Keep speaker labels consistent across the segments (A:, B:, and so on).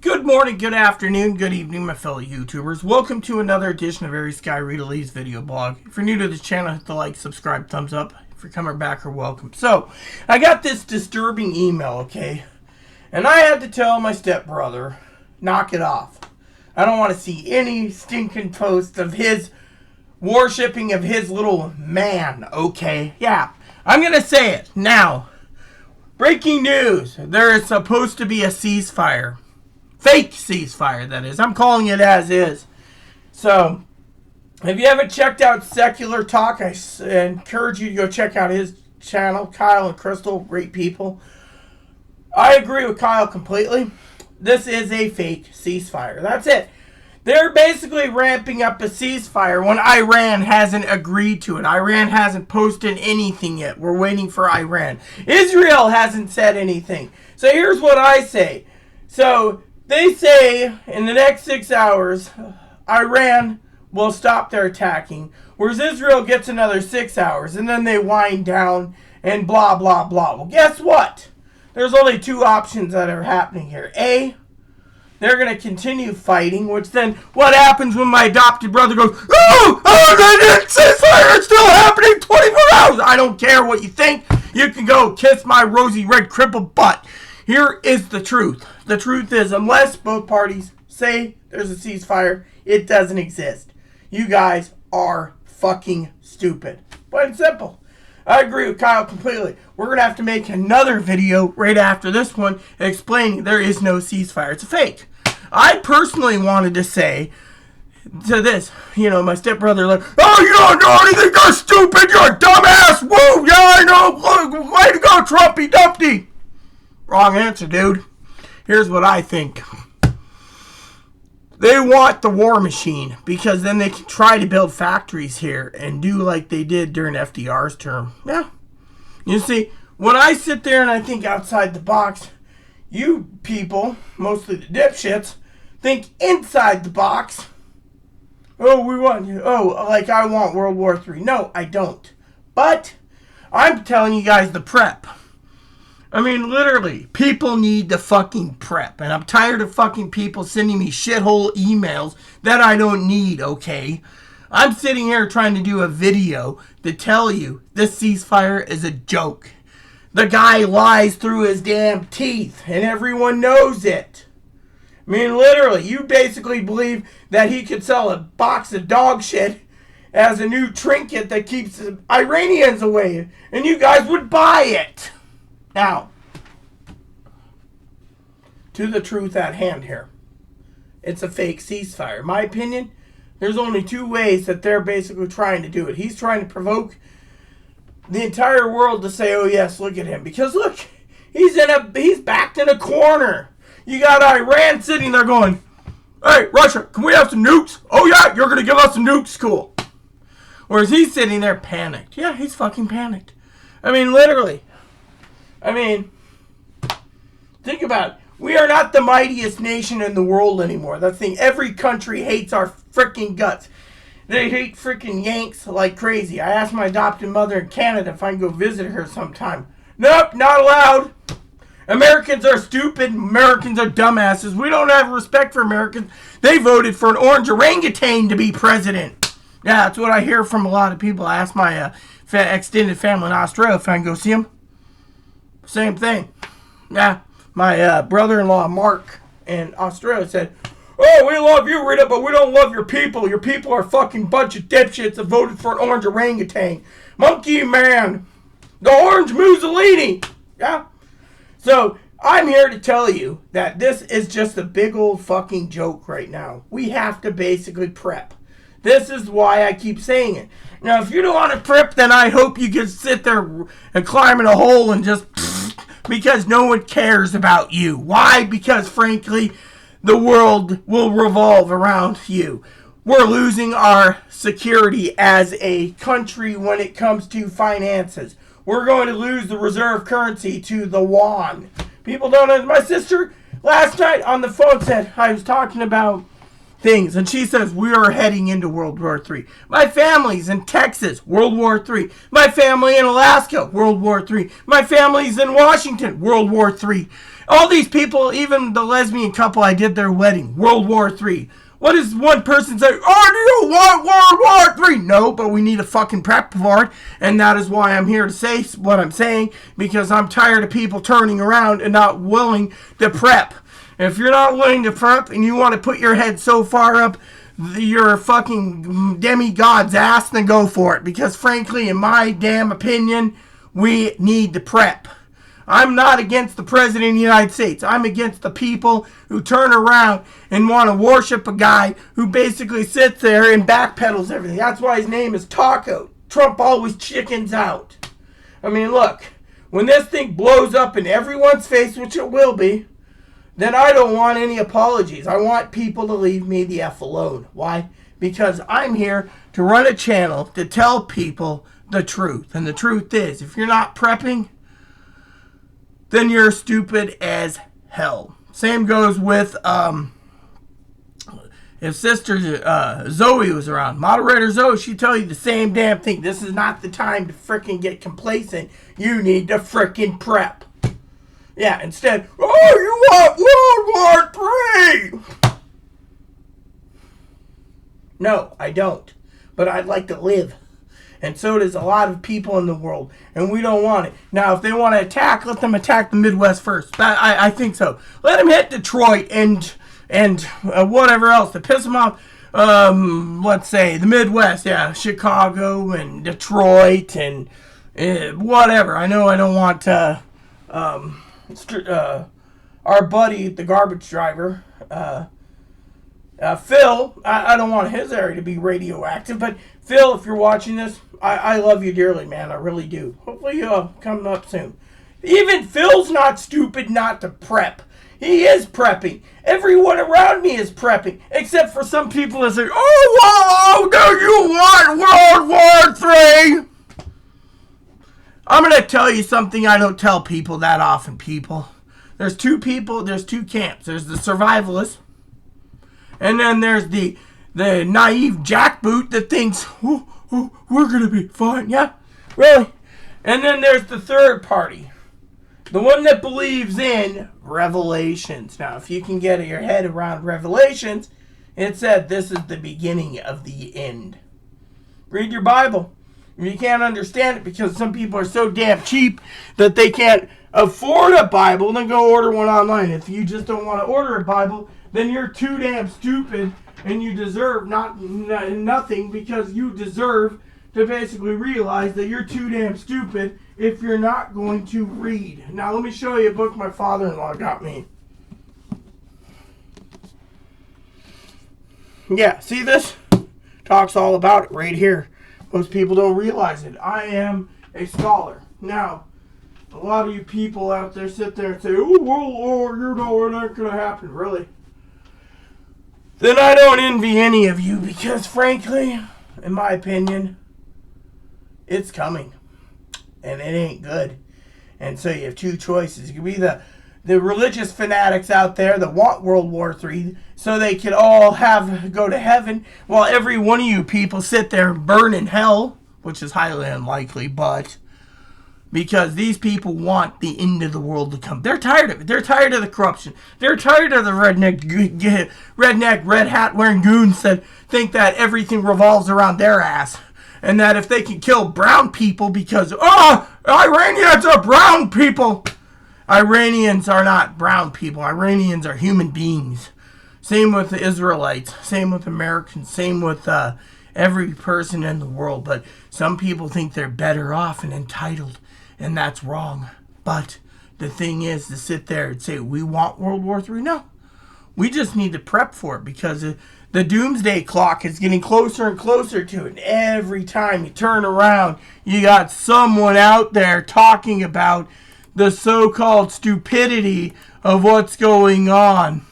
A: Good morning, good afternoon, good evening, my fellow YouTubers. Welcome to another edition of Aries Sky Rita Lee's video blog. If you're new to the channel, hit the like, subscribe, thumbs up. If you're coming back, you're welcome. So, I got this disturbing email, okay? And I had to tell my stepbrother, knock it off. I don't want to see any stinking post of his worshipping of his little man, okay? Yeah, I'm going to say it. Now, breaking news. There is supposed to be a ceasefire. Fake ceasefire, that is. I'm calling it as is. So, if you haven't checked out Secular Talk, I encourage you to go check out his channel. Kyle and Crystal, great people. I agree with Kyle completely. This is a fake ceasefire. That's it. They're basically ramping up a ceasefire when Iran hasn't agreed to it. Iran hasn't posted anything yet. We're waiting for Iran. Israel hasn't said anything. So here's what I say. So they say in the next 6 hours, Iran will stop their attacking, whereas Israel gets another 6 hours, and then they wind down and blah, blah, blah. Well, guess what? There's only two options that are happening here. A, they're going to continue fighting, which then what happens when my adopted brother goes, the ceasefire is still happening 24 hours. I don't care what you think. You can go kiss my rosy red crippled butt. Here is the truth. The truth is, unless both parties say there's a ceasefire, it doesn't exist. You guys are fucking stupid. Plain and simple. I agree with Kyle completely. We're going to have to make another video right after this one explaining there is no ceasefire. It's a fake. I personally wanted to say to this, my stepbrother, like, oh, you don't know anything, you're stupid, you're a dumbass, woo, yeah, I know, way to go, Trumpy Dumpty. Wrong answer, dude. Here's what I think. They want the war machine because then they can try to build factories here and do like they did during FDR's term. Yeah. You see, when I sit there and I think outside the box, you people, mostly the dipshits, think inside the box. Oh, like I want World War III. No, I don't. But I'm telling you guys the prep. I mean, literally, people need to fucking prep. And I'm tired of fucking people sending me shithole emails that I don't need, okay? I'm sitting here trying to do a video to tell you this ceasefire is a joke. The guy lies through his damn teeth, and everyone knows it. I mean, literally, you basically believe that he could sell a box of dog shit as a new trinket that keeps the Iranians away, and you guys would buy it. Now, to the truth at hand here. It's a fake ceasefire. In my opinion, there's only two ways that they're basically trying to do it. He's trying to provoke the entire world to say, oh yes, look at him. Because look, he's backed in a corner. You got Iran sitting there going, hey, Russia, can we have some nukes? Oh yeah, you're going to give us some nukes? Cool. Whereas he's sitting there panicked. Yeah, he's fucking panicked. I mean, literally. Think about it. We are not the mightiest nation in the world anymore. That's the thing. Every country hates our freaking guts. They hate freaking Yanks like crazy. I asked my adopted mother in Canada if I can go visit her sometime. Nope, not allowed. Americans are stupid. Americans are dumbasses. We don't have respect for Americans. They voted for an orange orangutan to be president. Yeah, that's what I hear from a lot of people. I asked my extended family in Australia if I can go see them. Same thing. Yeah, my brother-in-law, Mark, in Australia said, oh, we love you, Rita, but we don't love your people. Your people are a fucking bunch of dipshits that voted for an orange orangutan. Monkey man. The orange Mussolini. Yeah. So, I'm here to tell you that this is just a big old fucking joke right now. We have to basically prep. This is why I keep saying it. Now, if you don't want to prep, then I hope you can sit there and climb in a hole and just... because no one cares about you. Why? Because, frankly, the world will revolve around you. We're losing our security as a country when it comes to finances. We're going to lose the reserve currency to the yuan. People don't know. My sister last night on the phone said, I was talking about things. And she says, we are heading into World War III. My family's in Texas, World War III. My family in Alaska, World War III. My family's in Washington, World War III. All these people, even the lesbian couple I did their wedding, World War III. What does one person say? Oh, do you want World War III? No, but we need a fucking prep for it. And that is why I'm here to say what I'm saying, because I'm tired of people turning around and not willing to prep. If you're not willing to prep and you want to put your head so far up your fucking demigod's ass, then go for it. Because frankly, in my damn opinion, we need to prep. I'm not against the President of the United States. I'm against the people who turn around and want to worship a guy who basically sits there and backpedals everything. That's why his name is Taco. Trump always chickens out. I mean, look, when this thing blows up in everyone's face, which it will be, then I don't want any apologies. I want people to leave me the F alone. Why? Because I'm here to run a channel to tell people the truth. And the truth is, if you're not prepping, then you're stupid as hell. Same goes with if Sister Zoe was around. Moderator Zoe, she'd tell you the same damn thing. This is not the time to frickin' get complacent. You need to frickin' prep. Yeah, instead, oh, you want World War III! No, I don't. But I'd like to live. And so does a lot of people in the world. And we don't want it. Now, if they want to attack, let them attack the Midwest first. I think so. Let them hit Detroit and whatever else to piss them off. Let's say the Midwest. Yeah, Chicago and Detroit and whatever. I know I don't want our buddy, the garbage driver, Phil. I don't want his area to be radioactive. But Phil, if you're watching this, I love you dearly, man. I really do. Hopefully you'll come up soon. Even Phil's not stupid not to prep. He is prepping. Everyone around me is prepping. Except for some people that say, oh, do you want World War III? I'm going to tell you something I don't tell people that often, people. There's two camps. There's the survivalists. And then there's the naive jackboot that thinks, we're going to be fine. Yeah, really? And then there's the third party. The one that believes in Revelations. Now, if you can get your head around Revelations, it said this is the beginning of the end. Read your Bible. If you can't understand it because some people are so damn cheap that they can't afford a Bible, then go order one online. If you just don't want to order a Bible, then you're too damn stupid and you deserve nothing, because you deserve to basically realize that you're too damn stupid if you're not going to read. Now let me show you a book my father-in-law got me. Yeah, see this? Talks all about it right here. Most people don't realize it. I am a scholar. Now, a lot of you people out there sit there and say, oh, well, you know, it ain't going to happen. Really? Then I don't envy any of you, because frankly, in my opinion, it's coming. And it ain't good. And so you have two choices. You can be the religious fanatics out there that want World War III so they can all go to heaven, while every one of you people sit there and burn in hell, which is highly unlikely, but because these people want the end of the world to come. They're tired of it. They're tired of the corruption. They're tired of the redneck, red hat wearing goons that think that everything revolves around their ass. And that if they can kill brown people because, Iranians are brown people. Iranians are not brown people. Iranians are human beings. Same with the Israelites. Same with Americans. Same with every person in the world. But some people think they're better off and entitled. And that's wrong. But the thing is to sit there and say, we want World War III? No. We just need to prep for it, because the doomsday clock is getting closer and closer to it. And every time you turn around, you got someone out there talking about the so-called stupidity of what's going on.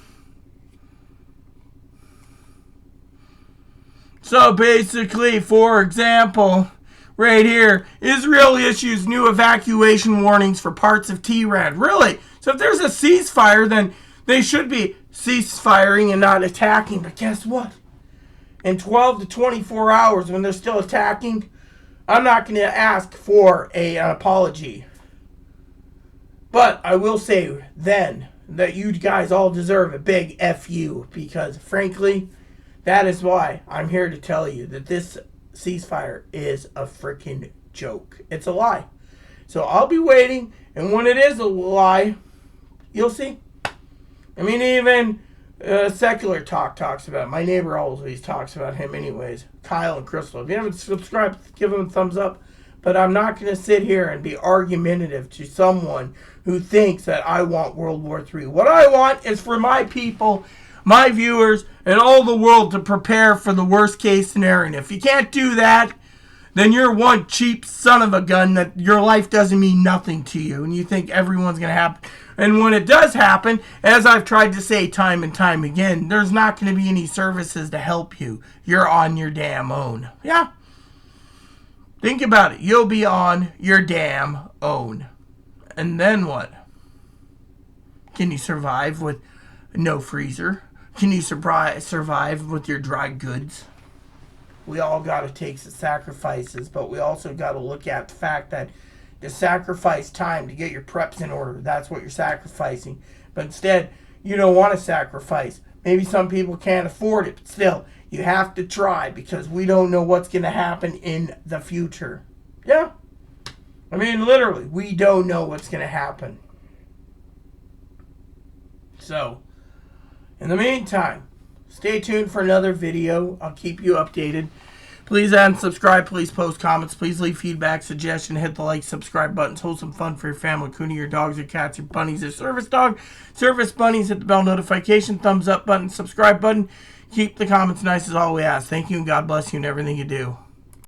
A: So basically, for example, right here, Israel issues new evacuation warnings for parts of Tehran. Really? So if there's a ceasefire, then they should be ceasefiring and not attacking. But guess what? In 12 to 24 hours, when they're still attacking, I'm not going to ask for an apology. But I will say then that you guys all deserve a big F you, because frankly, that is why I'm here to tell you that this ceasefire is a freaking joke. It's a lie. So I'll be waiting, and when it is a lie, you'll see. I mean, even Secular talks about it. My neighbor always talks about him anyways. Kyle and Crystal. If you haven't subscribed, give them a thumbs up. But I'm not going to sit here and be argumentative to someone who thinks that I want World War III. What I want is for my people, my viewers, and all the world to prepare for the worst case scenario. And if you can't do that, then you're one cheap son of a gun that your life doesn't mean nothing to you. And you think everyone's going to happen. And when it does happen, as I've tried to say time and time again, there's not going to be any services to help you. You're on your damn own. Yeah. Think about it. You'll be on your damn own. And then what? Can you survive with no freezer? Can you survive with your dry goods? We all got to take some sacrifices, but we also got to look at the fact that to sacrifice time to get your preps in order, that's what you're sacrificing. But instead, you don't want to sacrifice. Maybe some people can't afford it, but still, you have to try, because we don't know what's going to happen in the future. Yeah. I mean, literally, we don't know what's going to happen. So, in the meantime, stay tuned for another video. I'll keep you updated. Please add and subscribe. Please post comments. Please leave feedback, suggestion. Hit the like, subscribe buttons. Hold some fun for your family, including your dogs, your cats, your bunnies, your service dog, service bunnies. Hit the bell notification, thumbs up button, subscribe button. Keep the comments nice is all we ask. Thank you, and God bless you in everything you do.